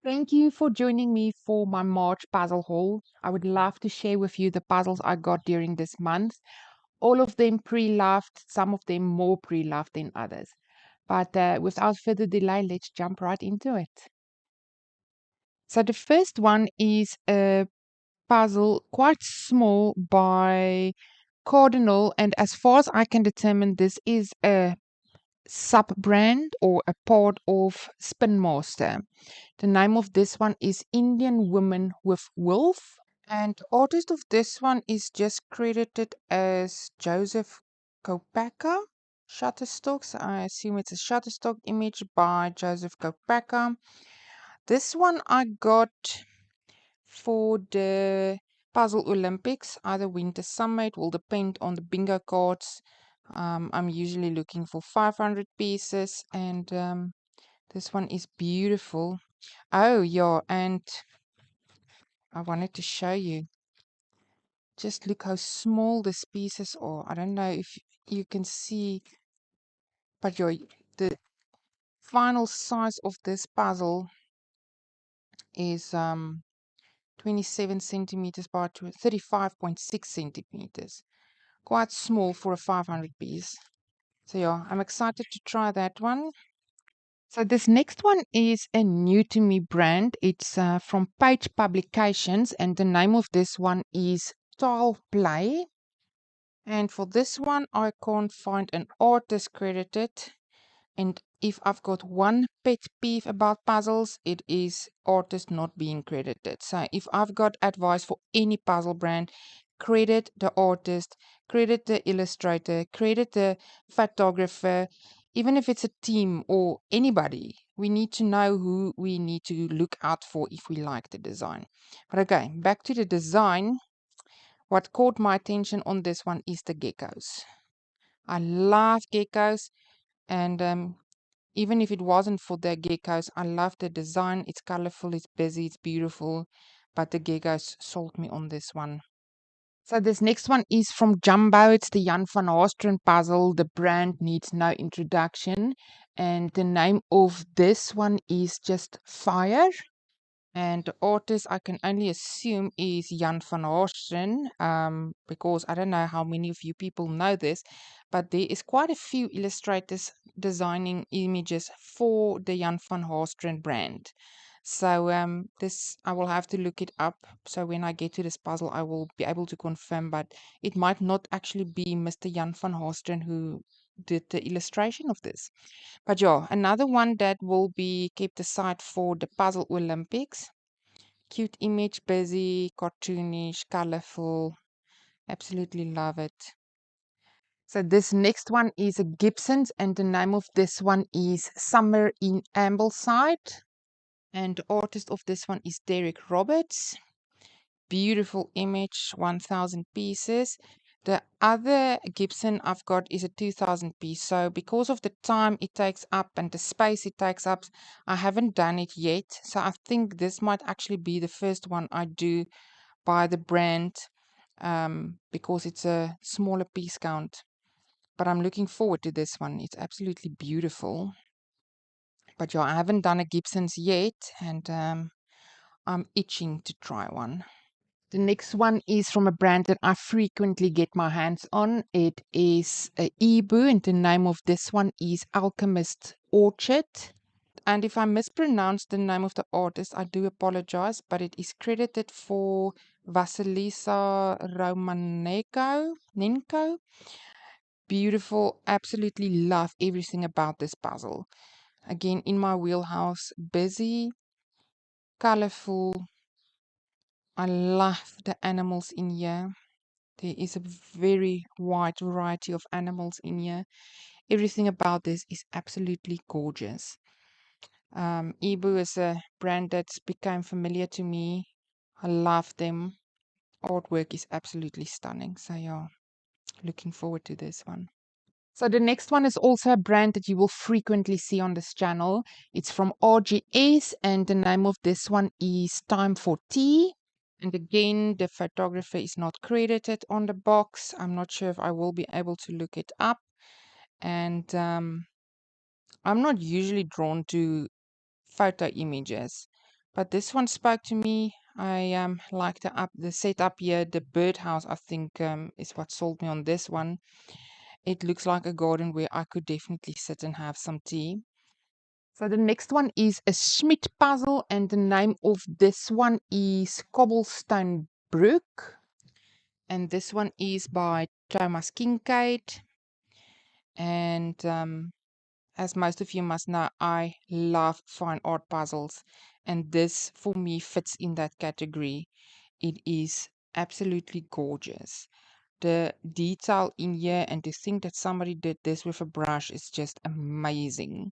Thank you for joining me for my March puzzle haul. I would love to share with you the puzzles I got during this month. All of them pre-loved, some of them more pre-loved than others. But without further delay, let's jump right into it. So the first one is a puzzle quite small by Cardinal, and as far as I can determine, this is a sub-brand or a part of Spin Master. The name of this one is Indian Woman with Wolf. And artist of this one is just credited as Joseph Kopaka. Shutterstock. So I assume it's a Shutterstock image by Joseph Kopaka. This one I got for the Puzzle Olympics, either winter, summer. It will depend on the bingo cards. I'm usually looking for 500 pieces, and this one is beautiful. Oh, yeah, and I wanted to show you. Just look how small these pieces are. I don't know if you can see, but yeah, the final size of this puzzle is 27 centimeters by 35.6 centimeters. Quite small for a 500 piece. So yeah, I'm excited to try that one. So this next one is a new to me brand. It's from Page Publications, and the name of this one is Tile Play. And for this one, I can't find an artist credited. And if I've got one pet peeve about puzzles, it is artist not being credited. So if I've got advice for any puzzle brand, credit the artist, credit the illustrator, credit the photographer, even if it's a team or anybody. We need to know who we need to look out for if we like the design. But okay, back to the design. What caught my attention on this one is the geckos. I love geckos, and even if it wasn't for the geckos, I love the design. It's colorful, it's busy, it's beautiful, but the geckos sold me on this one. So this next one is from Jumbo. It's the Jan van Haasteren puzzle. The brand needs no introduction, and the name of this one is just Fire. And the artist I can only assume is Jan van Haasteren, because I don't know how many of you people know this, but there is quite a few illustrators designing images for the Jan van Haasteren brand. So this I will have to look it up. So when I get to this puzzle, I will be able to confirm, but it might not actually be Mr. Jan van Haasteren who did the illustration of this. But yeah, another one that will be kept aside for the Puzzle Olympics. Cute image, busy, cartoonish, colorful. Absolutely love it. So this next one is a Gibsons, and the name of this one is Summer in Ambleside. And the artist of this one is Derek Roberts. Beautiful image, 1,000 pieces. The other Gibson I've got is a 2,000 piece. So because of the time it takes up and the space it takes up, I haven't done it yet. So I think this might actually be the first one I do by the brand, because it's a smaller piece count. But I'm looking forward to this one. It's absolutely beautiful. But yeah, I haven't done a Gibsons yet, and I'm itching to try one. The next one is from a brand that I frequently get my hands on. It is a Ebu, and the name of this one is Alchemist Orchid. And if I mispronounce the name of the artist, I do apologize, but it is credited for Vasilisa Nenko. Beautiful, absolutely love everything about this puzzle. Again, in my wheelhouse, busy, colorful. I love the animals in here. There is a very wide variety of animals in here. Everything about this is absolutely gorgeous. Ebu is a brand that's become familiar to me. I love them. Artwork is absolutely stunning. So yeah, looking forward to this one. So the next one is also a brand that you will frequently see on this channel. It's from RGS, and the name of this one is Time for Tea. And again, the photographer is not credited on the box. I'm not sure if I will be able to look it up. And I'm not usually drawn to photo images, But this one spoke to me. I like the setup here. The birdhouse, I think, is what sold me on this one. It looks like a garden where I could definitely sit and have some tea. So the next one is a Schmidt puzzle, and the name of this one is Cobblestone Brook. And this one is by Thomas Kincaid. And as most of you must know, I love fine art puzzles, and this for me fits in that category. It is absolutely gorgeous. The detail in here, and to think that somebody did this with a brush is just amazing.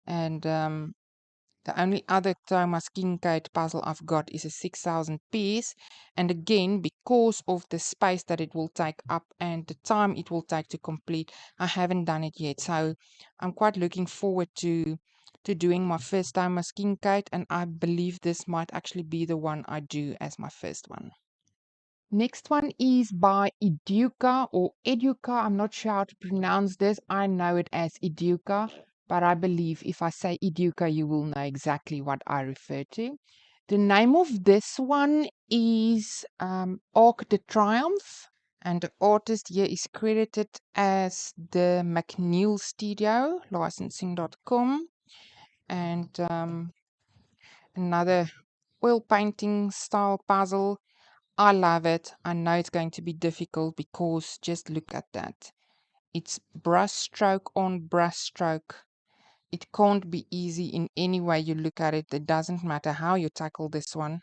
And the only other Thomas Kincaid puzzle I've got is a 6,000 piece. And again, because of the space that it will take up and the time it will take to complete, I haven't done it yet. So I'm quite looking forward to doing my first Thomas Kincaid, and I believe this might actually be the one I do as my first one. Next one is by Educa or Educa. I'm not sure how to pronounce this. I know it as Educa, but I believe if I say Educa, you will know exactly what I refer to. The name of this one is Arc de Triomphe, and the artist here is credited as the McNeil Studio, licensing.com, and another oil painting style puzzle. I love it. I know it's going to be difficult because just look at that. It's brush stroke on brush stroke. It can't be easy in any way you look at it. It doesn't matter how you tackle this one.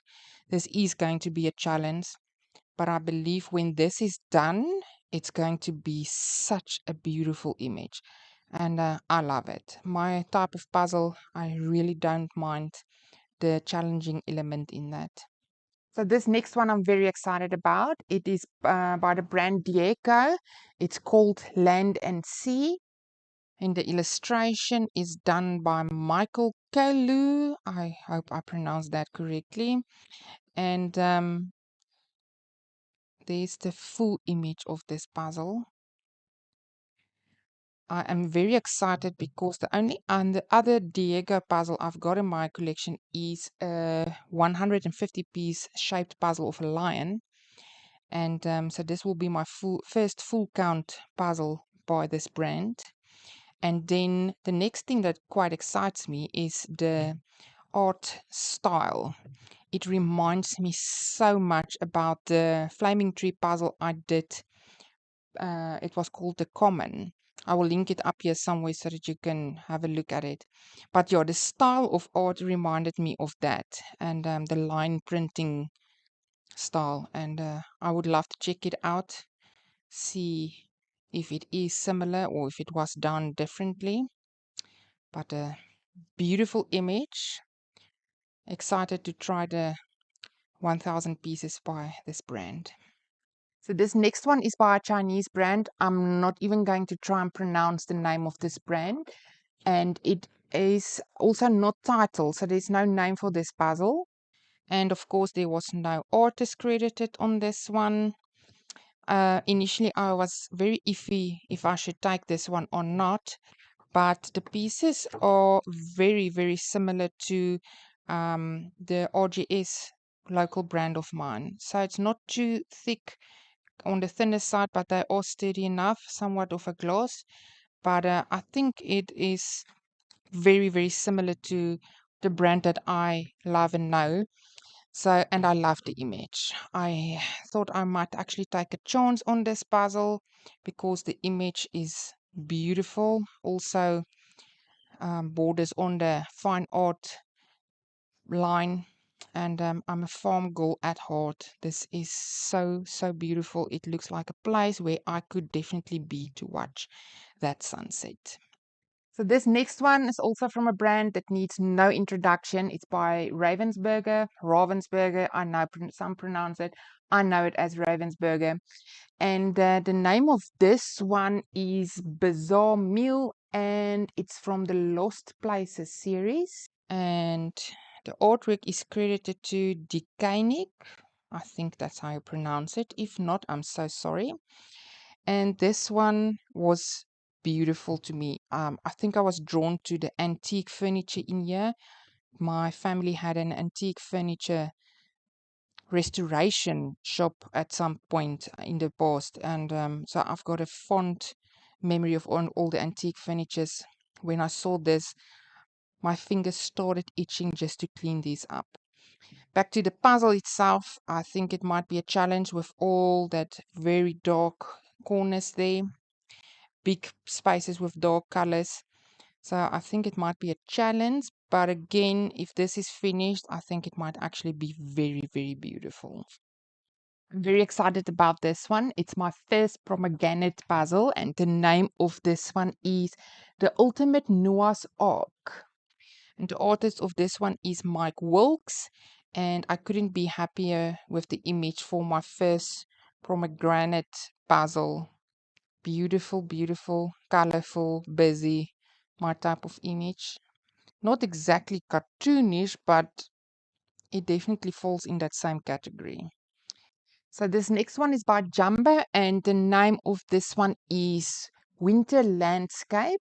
This is going to be a challenge. But I believe when this is done, it's going to be such a beautiful image. And I love it. My type of puzzle, I really don't mind the challenging element in that. So this next one I'm very excited about. It is by the brand Gecko. It's called Land and Sea. And the illustration is done by Michael Kalu. I hope I pronounced that correctly. And there's the full image of this puzzle. I am very excited because the only and the other Diego puzzle I've got in my collection is a 150 piece shaped puzzle of a lion. And so this will be my first full count puzzle by this brand. And then the next thing that quite excites me is the art style. It reminds me so much about the flaming tree puzzle I did. It was called The Common. I will link it up here somewhere so that you can have a look at it. But yeah, the style of art reminded me of that, and the line printing style. And I would love to check it out, see if it is similar or if it was done differently. But a beautiful image. Excited to try the 1000 pieces by this brand. So this next one is by a Chinese brand. I'm not even going to try and pronounce the name of this brand. And it is also not titled, so there's no name for this puzzle. And of course, there was no artist credited on this one. Initially, I was very iffy if I should take this one or not. But the pieces are very, very similar to the RGS local brand of mine. So it's not too thick on the thinner side, but they are sturdy enough, somewhat of a gloss. But I think it is very, very similar to the brand that I love and know. So, and I love the image. I thought I might actually take a chance on this puzzle because the image is beautiful. Also, borders on the fine art line. And I'm a farm girl at heart. This is so, so beautiful. It looks like a place where I could definitely be to watch that sunset. So this next one is also from a brand that needs no introduction. It's by Ravensburger. Ravensburger, I know some pronounce it. I know it as Ravensburger. And the name of this one is Bizarre Meal, and it's from the Lost Places series. And the artwork is credited to Dikainik. I think that's how you pronounce it. If not, I'm so sorry. And this one was beautiful to me. I think I was drawn to the antique furniture in here. My family had an antique furniture restoration shop at some point in the past, and so I've got a fond memory of all the antique furnitures. When I saw this, my fingers started itching just to clean these up. Back to the puzzle itself, I think it might be a challenge with all that very dark corners there, big spaces with dark colors. So I think it might be a challenge, but again, if this is finished, I think it might actually be very, very beautiful. I'm very excited about this one. It's my first Pomegranate puzzle, and the name of this one is The Ultimate Noah's Ark. And the artist of this one is Mike Wilkes, and I couldn't be happier with the image for my first Pomegranate puzzle. Beautiful, beautiful, colorful, busy, my type of image. Not exactly cartoonish, but it definitely falls in that same category. So this next one is by Jumbo, and the name of this one is Winter Landscape.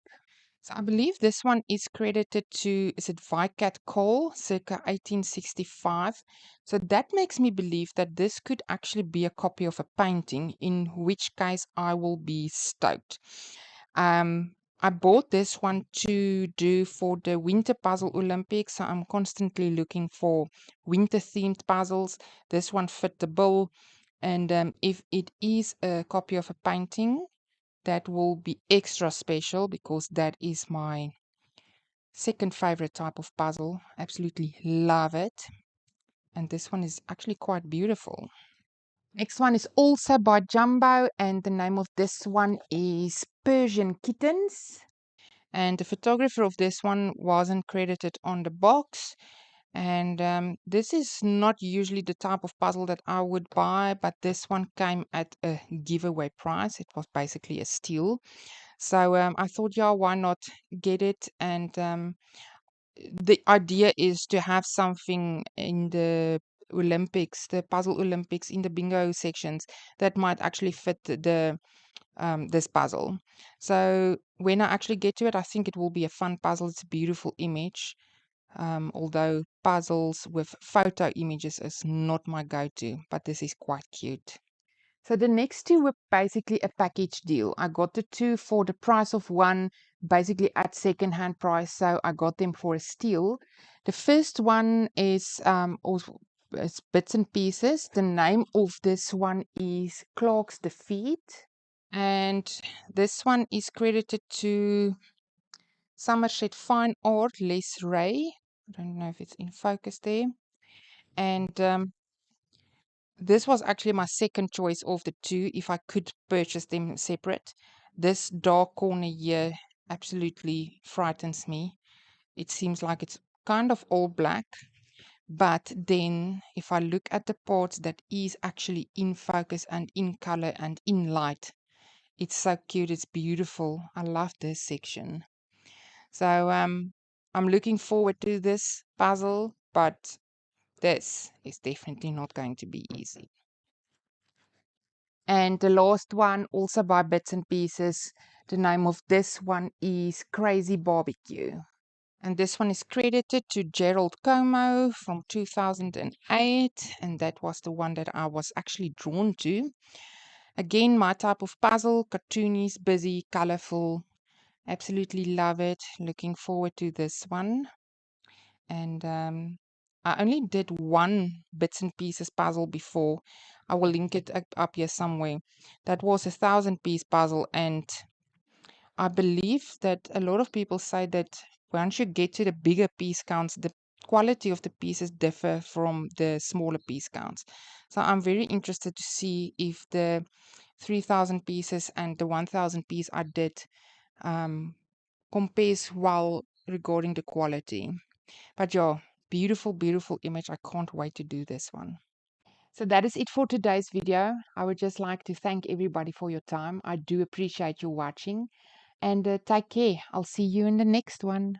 So I believe this one is credited to, is it Vicat Cole, circa 1865. So that makes me believe that this could actually be a copy of a painting, in which case I will be stoked. I bought this one to do for the Winter Puzzle Olympics. So I'm constantly looking for winter themed puzzles. This one fit the bill. And if it is a copy of a painting, that will be extra special because that is my second favorite type of puzzle. Absolutely love it. And this one is actually quite beautiful. Next one is also by Jumbo, and the name of this one is Persian Kittens. And the photographer of this one wasn't credited on the box. And this is not usually the type of puzzle that I would buy, but this one came at a giveaway price. It was basically a steal. So I thought, yeah, why not get it? And the idea is to have something in the Olympics, the Puzzle Olympics, in the bingo sections that might actually fit the this puzzle. So when I actually get to it, I think it will be a fun puzzle. It's a beautiful image. Although puzzles with photo images is not my go-to, but this is quite cute. So the next two were basically a package deal. I got the two for the price of one, basically at second-hand price. So I got them for a steal. The first one is also it's bits and pieces. The name of this one is Clark's Defeat, and this one is credited to Somerset Fine Art, Les Ray. I don't know if it's in focus there. And this was actually my second choice of the two if I could purchase them separate. This dark corner here absolutely frightens me. It seems like it's kind of all black, but then if I look at the parts that is actually in focus and in color and in light, it's so cute, it's beautiful. I love this section. So I'm looking forward to this puzzle, but this is definitely not going to be easy. And the last one, also by Bits and Pieces, the name of this one is Crazy Barbecue. And this one is credited to Gerald Como from 2008. And that was the one that I was actually drawn to. Again, my type of puzzle, cartoonies, busy, colorful. Absolutely love it. Looking forward to this one. And I only did one Bits and Pieces puzzle before. I will link it up here somewhere. That was a 1,000-piece puzzle, and I believe that a lot of people say that once you get to the bigger piece counts, the quality of the pieces differ from the smaller piece counts. So I'm very interested to see if the 3,000 pieces and the 1,000 piece I did compares well regarding the quality. But yeah, beautiful, beautiful image. I can't wait to do this one. So that is it for today's video. I would just like to thank everybody for your time. I do appreciate you watching, and take care. I'll see you in the next one.